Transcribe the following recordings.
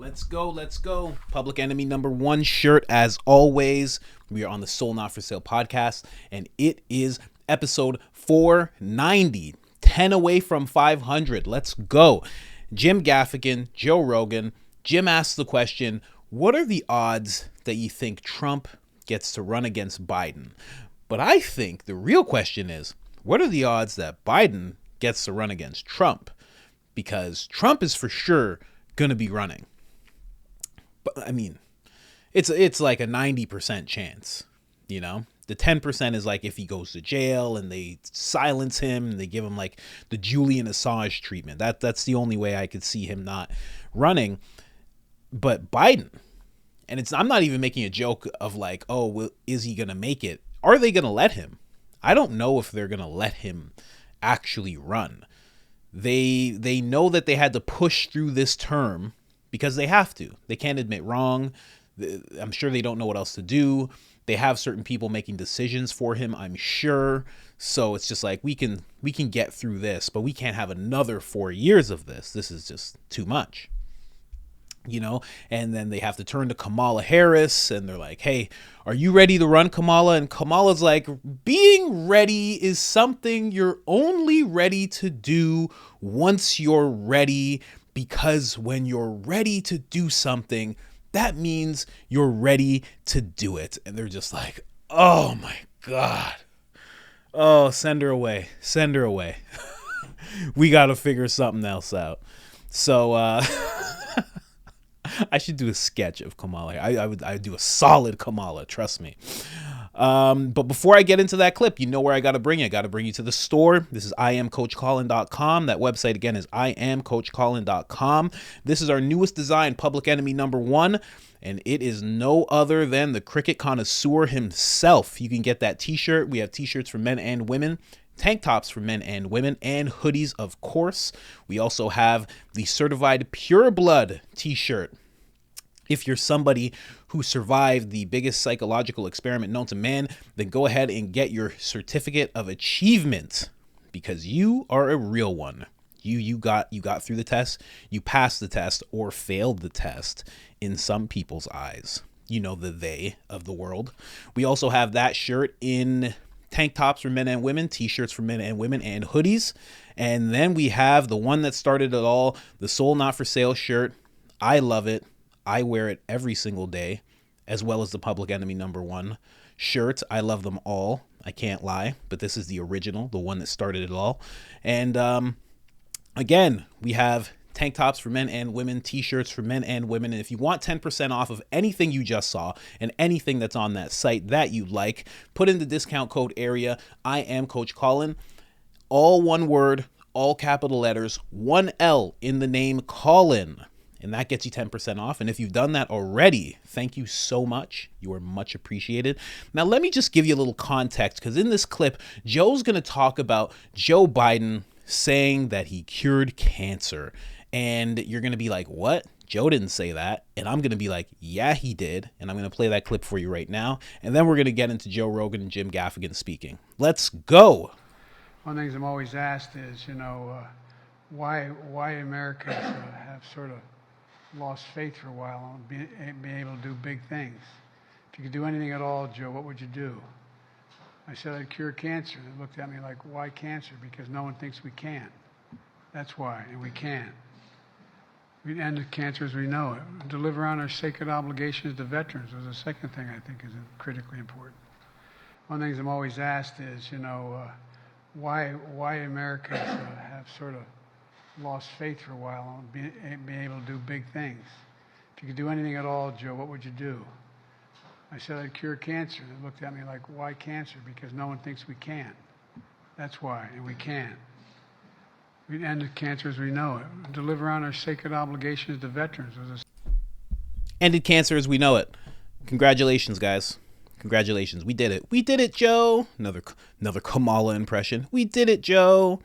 Let's go, let's go. Public Enemy #1 shirt, as always. We are on the Soul Not For Sale podcast, and it is episode 490. 10 away from 500. Let's go. Jim Gaffigan, Joe Rogan. Jim asked the question, what are the odds that you think Trump gets to run against Biden? But I think the real question is, what are the odds that Biden gets to run against Trump? Because Trump is for sure going to be running. But I mean, it's like a 90% chance, you know? The 10% is like if he goes to jail and they silence him and they give him like the Julian Assange treatment. That's the only way I could see him not running. But Biden, and I'm not even making a joke of like, oh, well, is he going to make it? Are they going to let him? I don't know if they're going to let him actually run. They know that they had to push through this term because they have to. They can't admit wrong. I'm sure they don't know what else to do. They have certain people making decisions for him, I'm sure. So it's just like we can get through this, but we can't have another 4 years of this. This is just too much. You know, and then they have to turn to Kamala Harris and they're like, hey, are you ready to run, Kamala? And Kamala's like, being ready is something you're only ready to do once you're ready, because when you're ready to do something, that means you're ready to do it. And they're just like, oh my God. Oh, send her away. Send her away. We got to figure something else out. So, I should do a sketch of Kamala. I would do a solid Kamala, trust me. But before I get into that clip, you know where I got to bring you. I got to bring you to the store. This is IamCoachColin.com. That website again is IamCoachColin.com. This is our newest design, Public Enemy #1, and it is no other than the cricket connoisseur himself. You can get that t-shirt. We have t-shirts for men and women, tank tops for men and women, and hoodies, of course. We also have the certified pure blood t-shirt. If you're somebody who survived the biggest psychological experiment known to man, then go ahead and get your certificate of achievement, because you are a real one. You got through the test, you passed the test, or failed the test in some people's eyes. You know, the they of the world. We also have that shirt in tank tops for men and women, t-shirts for men and women, and hoodies. And then we have the one that started it all, the Soul Not For Sale shirt. I love it. I wear it every single day, as well as the Public Enemy #1 shirt. I love them all. I can't lie, but this is the original, the one that started it all. And again, we have tank tops for men and women, t-shirts for men and women. And if you want 10% off of anything you just saw and anything that's on that site that you like, put in the discount code area, I am Coach Colin, all one word, all capital letters, 1 L in the name Colin. And that gets you 10% off. And if you've done that already, thank you so much. You are much appreciated. Now, let me just give you a little context, because in this clip, Joe's going to talk about Joe Biden saying that he cured cancer. And you're going to be like, what? Joe didn't say that. And I'm going to be like, yeah, he did. And I'm going to play that clip for you right now. And then we're going to get into Joe Rogan and Jim Gaffigan speaking. Let's go. One of the things I'm always asked is, why Americans have sort of lost faith for a while and being able to do big things. If you could do anything at all, Joe, what would you do? I said I'd cure cancer. They looked at me like, why cancer? Because no one thinks we can. That's why, and we can. We'd end cancer as we know it. Deliver on our sacred obligations to veterans was the second thing I think is critically important. One of the things I'm always asked is, why Americans have sort of lost faith for a while and being able to do big things. If you could do anything at all, Joe, what would you do? I said I'd cure cancer. They looked at me like, why cancer? Because no one thinks we can. That's why, and we can. We'd end cancer as we know it. Deliver on our sacred obligations to veterans. Ended cancer as we know it. Congratulations, guys. Congratulations. We did it. We did it, Joe. Another Kamala impression. We did it, Joe.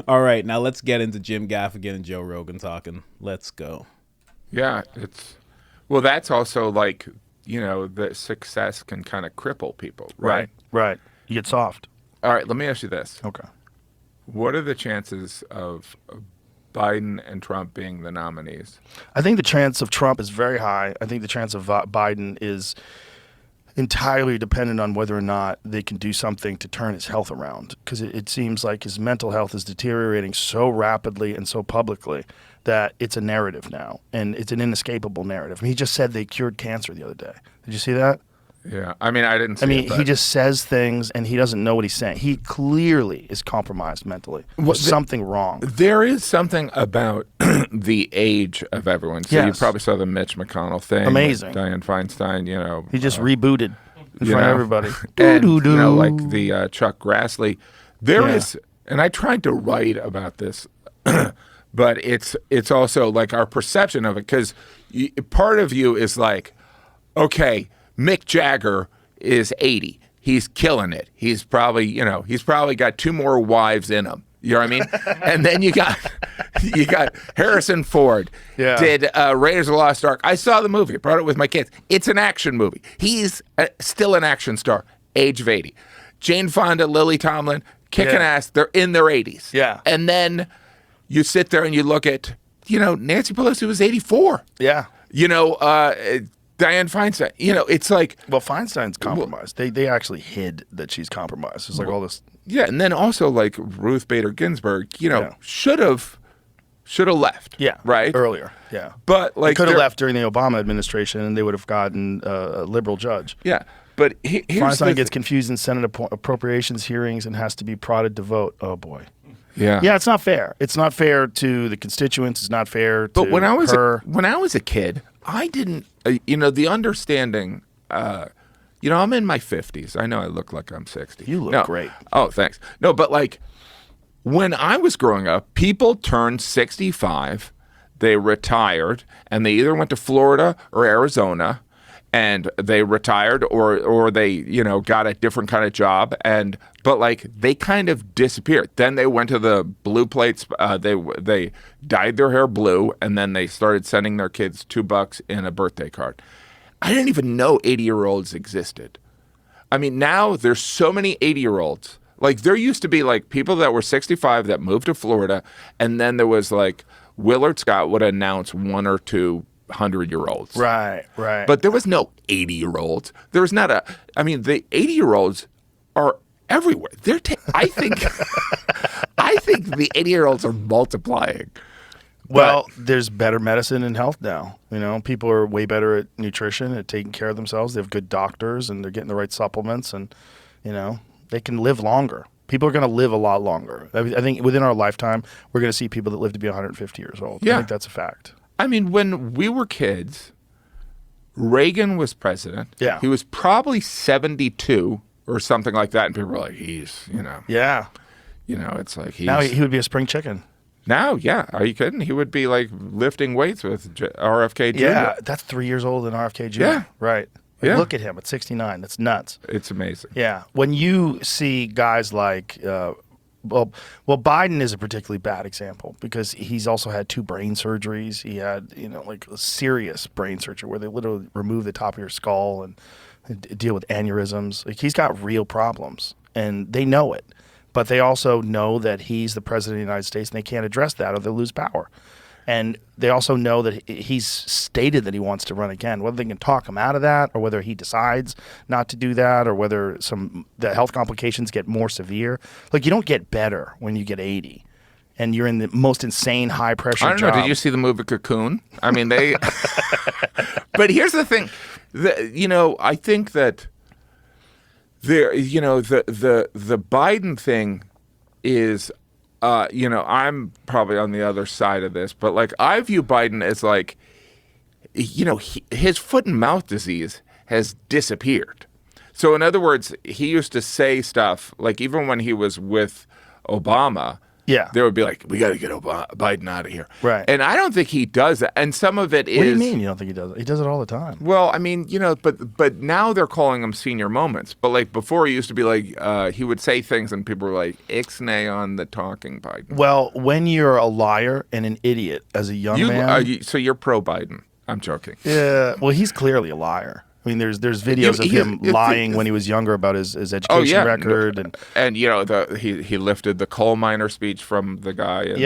All right, now let's get into Jim Gaffigan and Joe Rogan talking. Let's go. Yeah, that's also like, that success can kind of cripple people, right? Right. You get soft. All right, let me ask you this. Okay. What are the chances of Biden and Trump being the nominees? I think the chance of Trump is very high. I think the chance of Biden is entirely dependent on whether or not they can do something to turn his health around, because it seems like his mental health is deteriorating so rapidly and so publicly that it's a narrative now, and it's an inescapable narrative. I mean, he just said they cured cancer the other day. Did you see that? Yeah, I mean, I didn't see it, he just says things and he doesn't know what he's saying. He clearly is compromised mentally. There's something wrong. There is something about the age of everyone. So you probably saw the Mitch McConnell thing. Amazing. Dianne Feinstein, He just rebooted in front of everybody. And, like the Chuck Grassley. There is, and I tried to write about this, but it's also like our perception of it, because part of you is like, okay, Mick Jagger is 80. He's killing it. He's probably got 2 more wives in him. You know what I mean? And then you got Harrison Ford. Yeah. Did Raiders of the Lost Ark. I saw the movie. Brought it with my kids. It's an action movie. He's still an action star, age of 80. Jane Fonda, Lily Tomlin, kicking ass. They're in their 80s. Yeah. And then you sit there and you look at, Nancy Pelosi was 84. Yeah. Dianne Feinstein, it's like... Well, Feinstein's compromised. They actually hid that she's compromised. It's like all this... Yeah, and then also like Ruth Bader Ginsburg, should have left. Yeah, right? Earlier, yeah. But like... Could have left during the Obama administration and they would have gotten a liberal judge. Yeah, but here's Feinstein gets confused in Senate appropriations hearings and has to be prodded to vote. Oh, boy. Yeah. Yeah, it's not fair. It's not fair to the constituents. It's not fair to when I was her. When I was a kid, I didn't, the understanding, I'm in my 50s. I know I look like I'm 60. You look great. Oh, thanks. No, but like when I was growing up, people turned 65, they retired, and they either went to Florida or Arizona, and they retired or they, got a different kind of job, but like they kind of disappeared. Then they went to the blue plates. They dyed their hair blue, and then they started sending their kids $2 in a birthday card. I didn't even know 80-year-olds existed. I mean, now there's so many 80-year-olds. Like there used to be like people that were 65 that moved to Florida, and then there was like Willard Scott would announce 1 or 2 100-year-olds. Right. But there was no 80-year-olds. There was not the 80-year-olds are everywhere. I think the 80-year-olds are multiplying. Well, there's better medicine and health now. People are way better at nutrition, at taking care of themselves. They have good doctors, and they're getting the right supplements, and they can live longer. People are going to live a lot longer. I think within our lifetime, we're going to see people that live to be 150 years old. Yeah. I think that's a fact. I mean, when we were kids, Reagan was president. Yeah. He was probably 72 or something like that, and people were like, Yeah. It's like he's... Now he would be a spring chicken. Now, yeah. Are you kidding? He would be like lifting weights with RFK Jr. Yeah, that's 3 years older than RFK Jr. Yeah. Right. Yeah. Look at him at 69. That's nuts. It's amazing. Yeah. When you see guys like... Well, Biden is a particularly bad example because he's also had 2 brain surgeries. He had, like a serious brain surgery where they literally remove the top of your skull and deal with aneurysms. Like he's got real problems, and they know it. But they also know that he's the president of the United States, and they can't address that or they'll lose power. And they also know that he's stated that he wants to run again. Whether they can talk him out of that or whether he decides not to do that or whether the health complications get more severe. Like, you don't get better when you get 80 and you're in the most insane high-pressure job. I don't know. Did you see the movie Cocoon? I mean, they... But here's the thing. I think that the Biden thing is... I'm probably on the other side of this, but like I view Biden as like, his foot and mouth disease has disappeared. So in other words, he used to say stuff like even when he was with Obama, they would be like, we got to get Biden out of here. Right. And I don't think he does that. And some of it is... What do you mean you don't think he does it? He does it all the time. Well, I mean, but now they're calling them senior moments. But like before, he used to be like, he would say things and people were like, ixnay on the talking Biden. Well, when you're a liar and an idiot as a young man... So you're pro-Biden. I'm joking. Yeah. Well, he's clearly a liar. I mean, there's videos of him lying when he was younger about his education record, and you know he lifted the coal miner speech from the guy. And,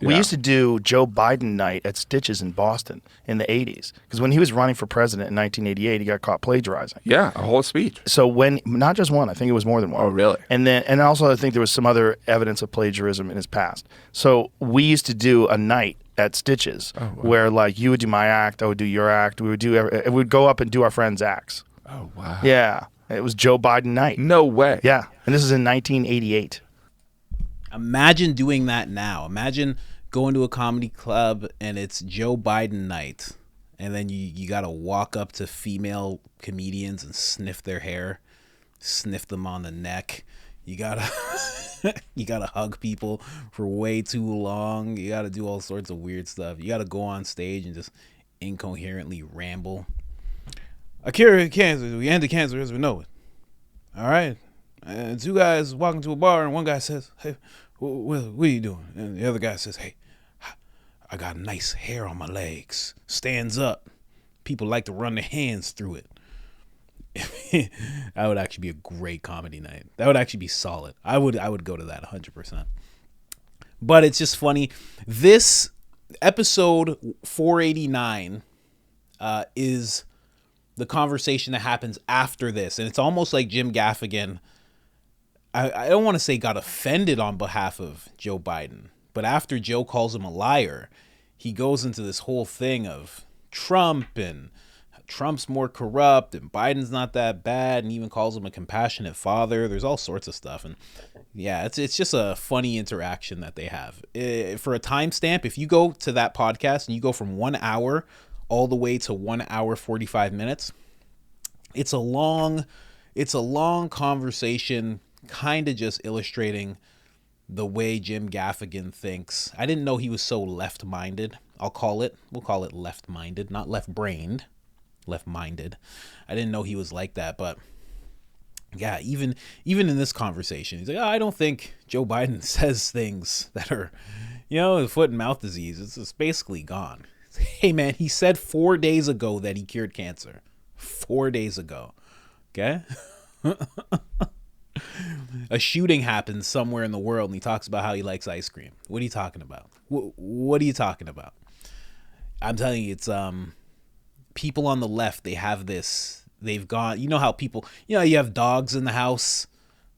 we used to do Joe Biden night at Stitches in Boston in the 80s because when he was running for president in 1988, he got caught plagiarizing. Yeah, a whole speech. So when not just one, I think it was more than one. Oh, really? And also I think there was some other evidence of plagiarism in his past. So we used to do a night at Stitches where like you would do my act, I would do your act, we would go up and do our friends' acts. Oh, wow. Yeah, it was Joe Biden night. No way. Yeah, and this is in 1988. Imagine doing that now. Imagine going to a comedy club and it's Joe Biden night, and then you got to walk up to female comedians and sniff their hair, sniff them on the neck. You gotta you gotta hug people for way too long. You gotta do all sorts of weird stuff. You gotta go on stage and just incoherently ramble. I cure cancer. We ended cancer as we know it. All right. And two guys walking to a bar, and one guy says, "Hey, what are you doing?" And the other guy says, "Hey, I got nice hair on my legs. Stands up. People like to run their hands through it." That would actually be a great comedy night. That would actually be solid. I would go to that 100%. But it's just funny. This episode 489 is the conversation that happens after this, and it's almost like Jim Gaffigan. I don't want to say got offended on behalf of Joe Biden, but after Joe calls him a liar, he goes into this whole thing of Trump and Trump's more corrupt and Biden's not that bad, and even calls him a compassionate father. There's all sorts of stuff. And yeah, it's just a funny interaction that they have. For a timestamp, if you go to that podcast and you go from 1 hour all the way to 1 hour 45 minutes, it's a long conversation, kind of just illustrating the way Jim Gaffigan thinks. I didn't know he was so left-minded. We'll call it left-minded, not left-brained. Left-minded. I didn't know he was like that, but yeah, even in this conversation, he's like, I don't think Joe Biden says things that are, the foot and mouth disease. It's basically gone. Hey man, he said 4 days ago that he cured cancer. 4 days ago. Okay? A shooting happens somewhere in the world and he talks about how he likes ice cream. What are you talking about? What are you talking about? I'm telling you, it's people on the left, they have this, they've gone, how people, you have dogs in the house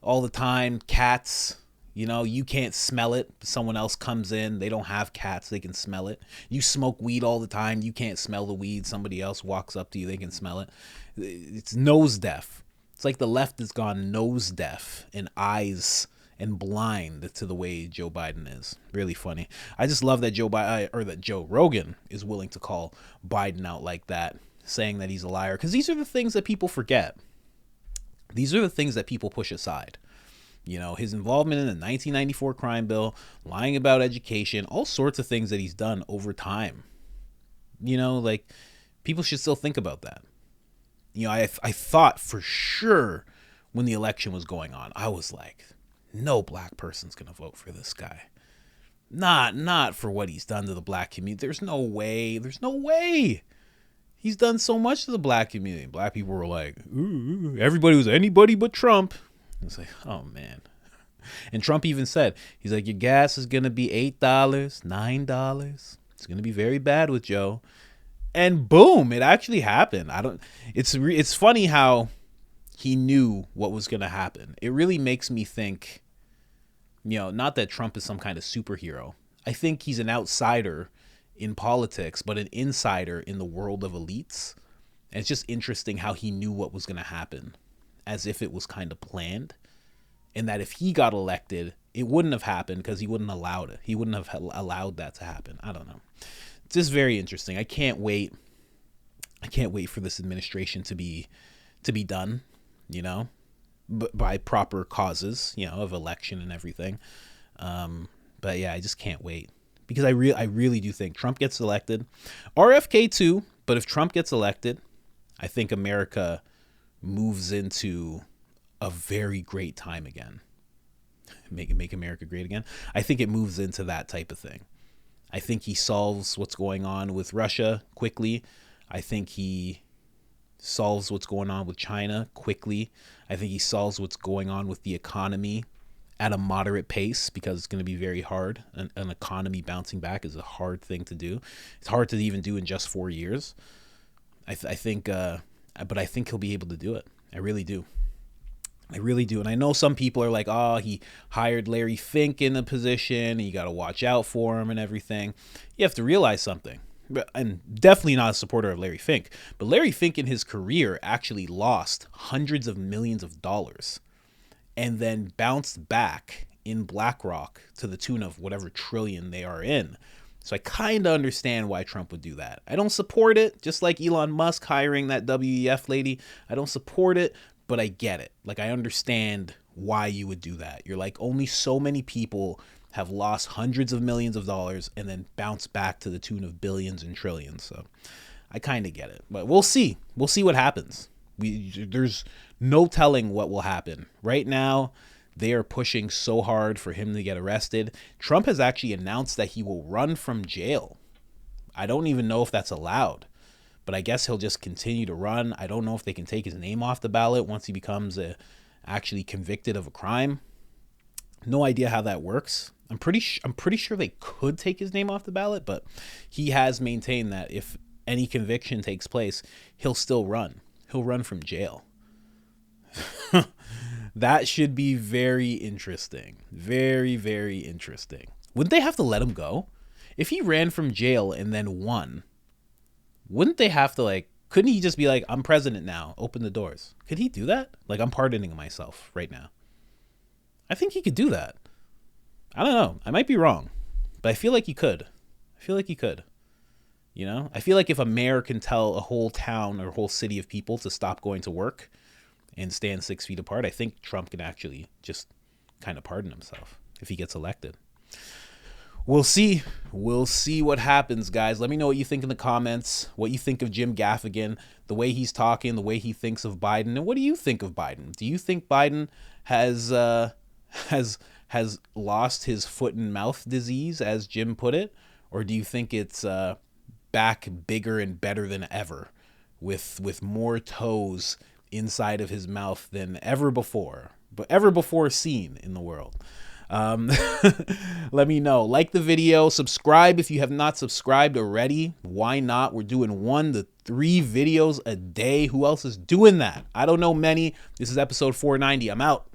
all the time, cats, you can't smell it. Someone else comes in, they don't have cats, they can smell it. You smoke weed all the time, you can't smell the weed. Somebody else walks up to you, they can smell it. It's nose deaf. It's like the left has gone nose deaf and eyes and blind to the way Joe Biden is. Really funny. I just love that Joe Rogan is willing to call Biden out like that, saying that he's a liar, because these are the things that people forget. These are the things that people push aside. His involvement in the 1994 crime bill, lying about education, all sorts of things that he's done over time. Like, people should still think about that. I thought for sure when the election was going on, I was like, no black person's going to vote for this guy. Not for what he's done to the black community. There's no way. He's done so much to the black community. Black people were like, ooh, everybody was anybody but Trump. It's like, oh man. And Trump even said, he's like, your gas is going to be $8, $9. It's going to be very bad with Joe. And boom, it actually happened. It's funny how he knew what was going to happen. It really makes me think, not that Trump is some kind of superhero. I think he's an outsider in politics, but an insider in the world of elites. And it's just interesting how he knew what was going to happen, as if it was kind of planned. And that if he got elected, it wouldn't have happened because he wouldn't have allowed it. He wouldn't have allowed that to happen. I don't know. It's just very interesting. I can't wait for this administration to be done, by proper causes, of election and everything. But yeah, I just can't wait, because I really do think Trump gets elected, RFK too. But if Trump gets elected, I think America moves into a very great time again. Make America great again. I think it moves into that type of thing. I think he solves what's going on with Russia quickly. I think he solves what's going on with China quickly. I think he solves what's going on with the economy at a moderate pace, because it's going to be very hard. An economy bouncing back is a hard thing to do. It's hard to even do in just 4 years. I think, but I think he'll be able to do it. I really do. I really do. And I know some people are like, oh, he hired Larry Fink in the position, and you got to watch out for him and everything. You have to realize something. And definitely not a supporter of Larry Fink. But Larry Fink in his career actually lost hundreds of millions of dollars and then bounced back in BlackRock to the tune of whatever trillion they are in. So I kind of understand why Trump would do that. I don't support it, just like Elon Musk hiring that WEF lady. I don't support it, but I get it. Like, I understand why you would do that. You're like, only so many people have lost hundreds of millions of dollars and then bounce back to the tune of billions and trillions. So I kind of get it, but we'll see. We'll see what happens. There's no telling what will happen. Right now, they are pushing so hard for him to get arrested. Trump has actually announced that he will run from jail. I don't even know if that's allowed, but I guess he'll just continue to run. I don't know if they can take his name off the ballot once he becomes actually convicted of a crime. No idea how that works. I'm pretty sure they could take his name off the ballot, but he has maintained that if any conviction takes place, he'll still run. He'll run from jail. That should be very interesting. Very, very interesting. Wouldn't they have to let him go? If he ran from jail and then won, wouldn't they have to, couldn't he just be like, I'm president now, open the doors? Could he do that? Like, I'm pardoning myself right now. I think he could do that. I don't know. I might be wrong, but I feel like he could. You know, I feel like if a mayor can tell a whole town or a whole city of people to stop going to work and stand 6 feet apart, I think Trump can actually just kind of pardon himself if he gets elected. We'll see. We'll see what happens, guys. Let me know what you think in the comments, what you think of Jim Gaffigan, the way he's talking, the way he thinks of Biden. And what do you think of Biden? Do you think Biden has lost his foot and mouth disease, as Jim put it? Or do you think it's back bigger and better than ever, with more toes inside of his mouth than ever before seen in the world? Let me know. Like the video, subscribe if you have not subscribed already. Why not? We're doing 1 to 3 videos a day. Who else is doing that? I don't know many. This is episode 490. I'm out.